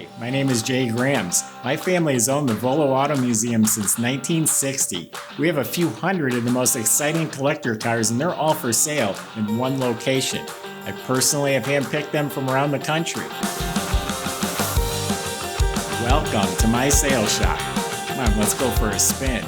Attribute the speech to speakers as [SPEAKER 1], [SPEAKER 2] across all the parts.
[SPEAKER 1] Hi, my name is Jay Grams. My family has owned the Volo Auto Museum since 1960. We have a few hundred of the most exciting collector cars, and they're all for sale in one location. I personally have handpicked them from around the country. Welcome to my sales shop. Come on, let's go for a spin.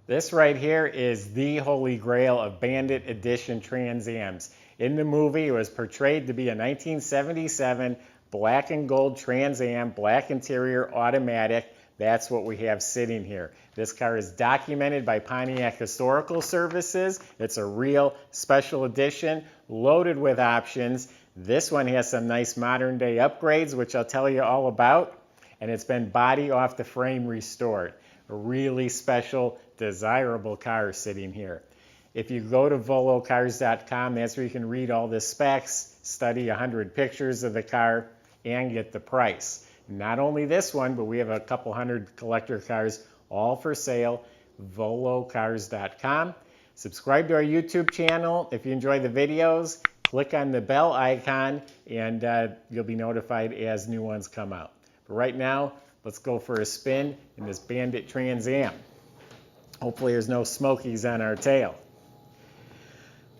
[SPEAKER 1] This right here is the holy grail of Bandit Edition Trans Ams. In the movie, it was portrayed to be a 1977 black and gold Trans Am, black interior, automatic. That's what we have sitting here. This car is documented by Pontiac Historical Services. It's a real special edition, loaded with options. This one has some nice modern day upgrades, which I'll tell you all about. And it's been body off the frame restored. A really special, desirable car sitting here. If you go to volocars.com, that's where you can read all the specs, study 100 pictures of the car, and get the price. Not only this one, but we have a couple hundred collector cars all for sale, volocars.com. Subscribe to our YouTube channel. If you enjoy the videos, click on the bell icon, and you'll be notified as new ones come out. But right now, let's go for a spin in this Bandit Trans Am. Hopefully there's no smokies on our tail.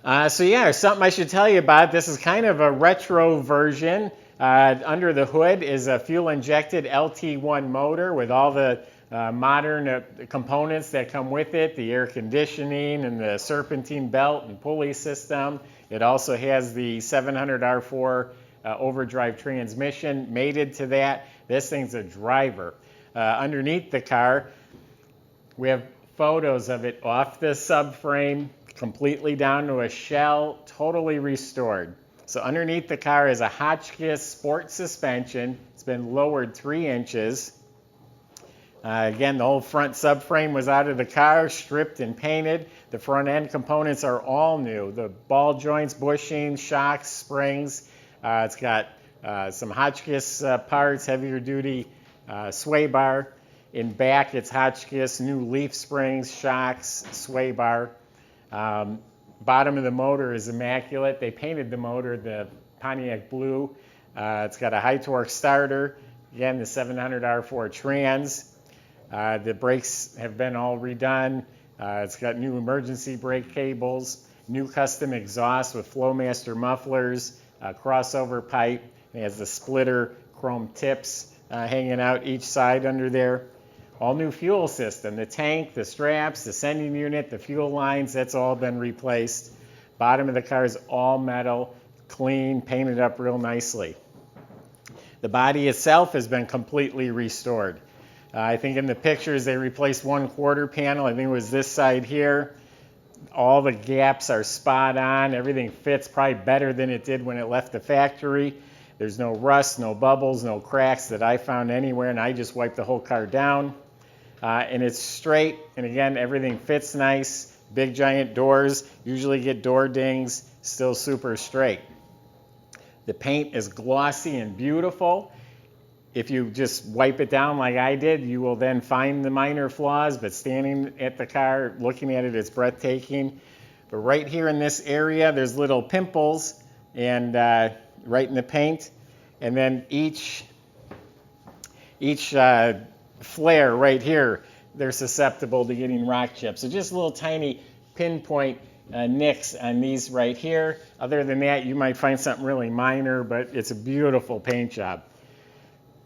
[SPEAKER 1] Something I should tell you about. This is kind of a retro version. Under the hood is a fuel-injected LT1 motor with all the modern components that come with it, the air conditioning and the serpentine belt and pulley system. It also has the 700 R4 overdrive transmission mated to that. This thing's a driver. Underneath the car, we have photos of it off the subframe, completely down to a shell, totally restored. So underneath the car is a Hotchkiss sport suspension. It's been lowered 3 inches. Again, the whole front subframe was out of the car, stripped and painted. The front end components are all new. The ball joints, bushings, shocks, springs. It's got some Hotchkiss parts, heavier duty sway bar. In back, it's Hotchkiss, new leaf springs, shocks, sway bar. Bottom of the motor is immaculate. They painted the motor the Pontiac blue. It's got a high torque starter. Again, the 700 R4 trans. The brakes have been all redone. It's got new emergency brake cables, new custom exhaust with Flowmaster mufflers, crossover pipe. It has the splitter chrome tips hanging out each side under there. All new fuel system, the tank, the straps, the sending unit, the fuel lines, that's all been replaced. Bottom of the car is all metal, clean, painted up real nicely. The body itself has been completely restored. I think in the pictures they replaced 1/4 panel. I think it was this side here. All the gaps are spot on. Everything fits probably better than it did when it left the factory. There's no rust, no bubbles, no cracks that I found anywhere, and I just wiped the whole car down. And it's straight, and again, everything fits nice. Big giant doors, usually get door dings, still super straight. The paint is glossy and beautiful. If you just wipe it down like I did, you will then find the minor flaws, but standing at the car, looking at it, it's breathtaking. But right here in this area, there's little pimples, and right in the paint, and then each flare right here, they're susceptible to getting rock chips. So just little tiny pinpoint nicks on these right here. Other than that, you might find something really minor, but it's a beautiful paint job.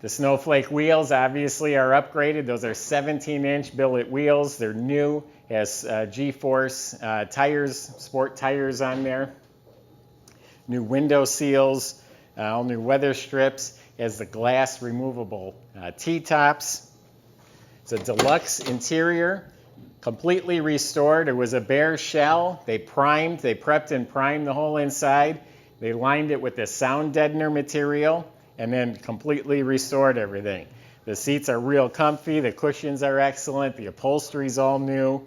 [SPEAKER 1] The snowflake wheels obviously are upgraded. Those are 17-inch billet wheels. They're new. It has G-force tires, sport tires on there. New window seals, all new weather strips. It has the glass removable T-tops. It's a deluxe interior, completely restored. It was a bare shell. They prepped and primed the whole inside. They lined it with the sound deadener material and then completely restored everything. The seats are real comfy. The cushions are excellent. The upholstery's all new.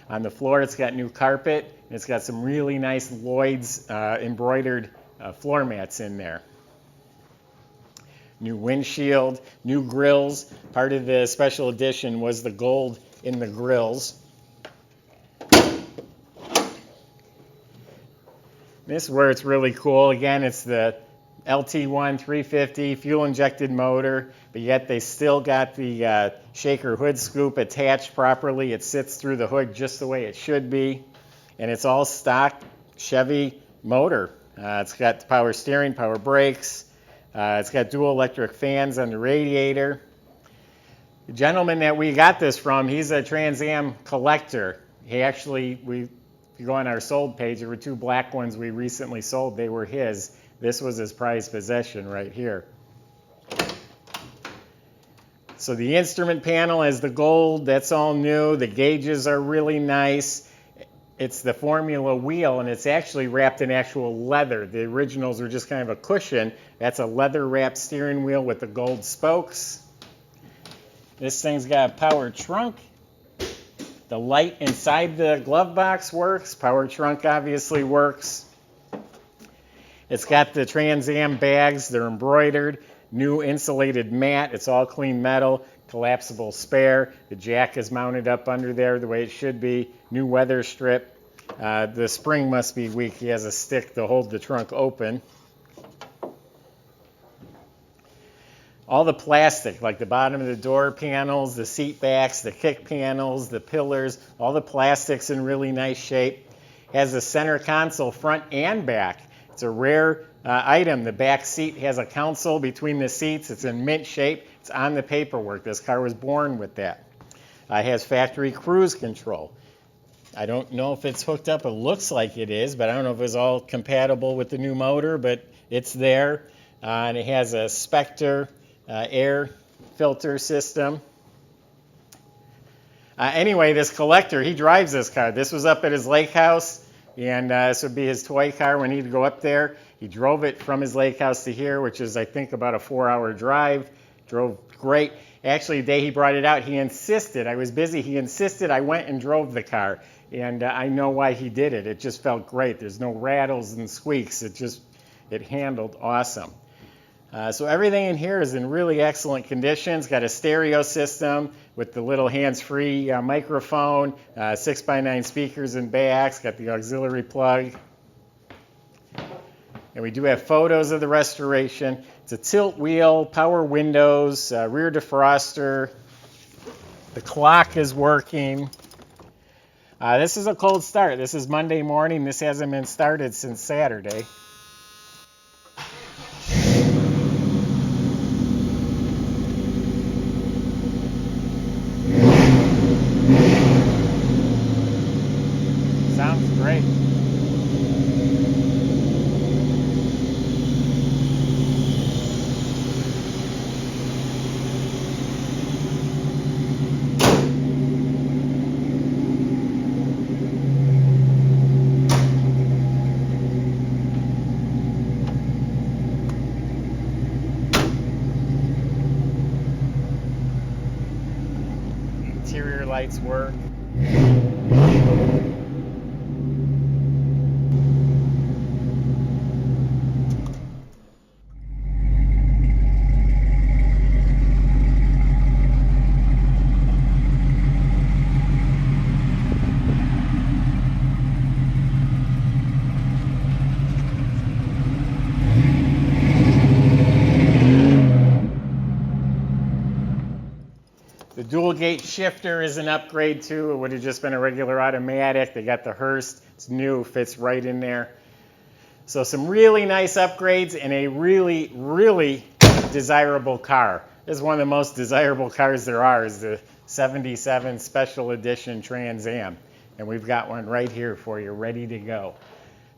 [SPEAKER 1] On the floor, it's got new carpet. And it's got some really nice Lloyd's embroidered floor mats in there. New windshield, new grills. Part of the special edition was the gold in the grills. This is where it's really cool. Again, it's the LT1 350 fuel-injected motor, but yet they still got the shaker hood scoop attached properly. It sits through the hood just the way it should be, and it's all stock Chevy motor. It's got power steering, power brakes. It's got dual electric fans on the radiator. The gentleman that we got this from, he's a Trans Am collector. He actually, if you go on our sold page, there were 2 black ones we recently sold. They were his. This was his prized possession right here. So the instrument panel is the gold. That's all new. The gauges are really nice. It's the Formula wheel, and it's actually wrapped in actual leather. The originals were just kind of a cushion. That's a leather-wrapped steering wheel with the gold spokes. This thing's got a power trunk. The light inside the glove box works. Power trunk obviously works. It's got the Trans Am bags. They're embroidered. New insulated mat. It's all clean metal. Collapsible spare. The jack is mounted up under there the way it should be. New weather strip. The spring must be weak. He has a stick to hold the trunk open. All the plastic, like the bottom of the door panels, the seat backs, the kick panels, the pillars, all the plastic's in really nice shape. Has a center console front and back. It's a rare item. The back seat has a console between the seats. It's in mint shape. It's on the paperwork. This car was born with that. It has factory cruise control. I don't know if it's hooked up. It looks like it is, but I don't know if it's all compatible with the new motor, but it's there. And it has a Spectre air filter system. Anyway, this collector, he drives this car. This was up at his lake house, and this would be his toy car when he'd go up there. He drove it from his lake house to here, which is, I think, about a 4-hour drive. Drove great. Actually, the day he brought it out, he insisted. I was busy. He insisted I went and drove the car, and I know why he did it. It just felt great. There's no rattles and squeaks. It handled awesome. So everything in here is in really excellent condition. It's got a stereo system with the little hands-free microphone, 6x9 speakers in back. It's got the auxiliary plug. And we do have photos of the restoration. It's a tilt wheel, power windows, rear defroster. The clock is working. This is a cold start. This is Monday morning. This hasn't been started since Saturday. Sounds great. Interior lights work. The dual gate shifter is an upgrade too. It would have just been a regular automatic. They got the Hearst. It's new, fits right in there. So some really nice upgrades and a really, really desirable car. This is one of the most desirable cars there are, is the 77 Special Edition Trans Am. And we've got one right here for you, ready to go.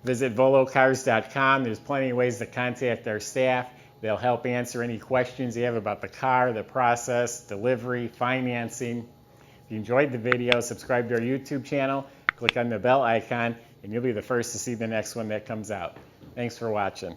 [SPEAKER 1] Visit volocars.com. There's plenty of ways to contact our staff. They'll help answer any questions you have about the car, the process, delivery, financing. If you enjoyed the video, subscribe to our YouTube channel, click on the bell icon, and you'll be the first to see the next one that comes out. Thanks for watching.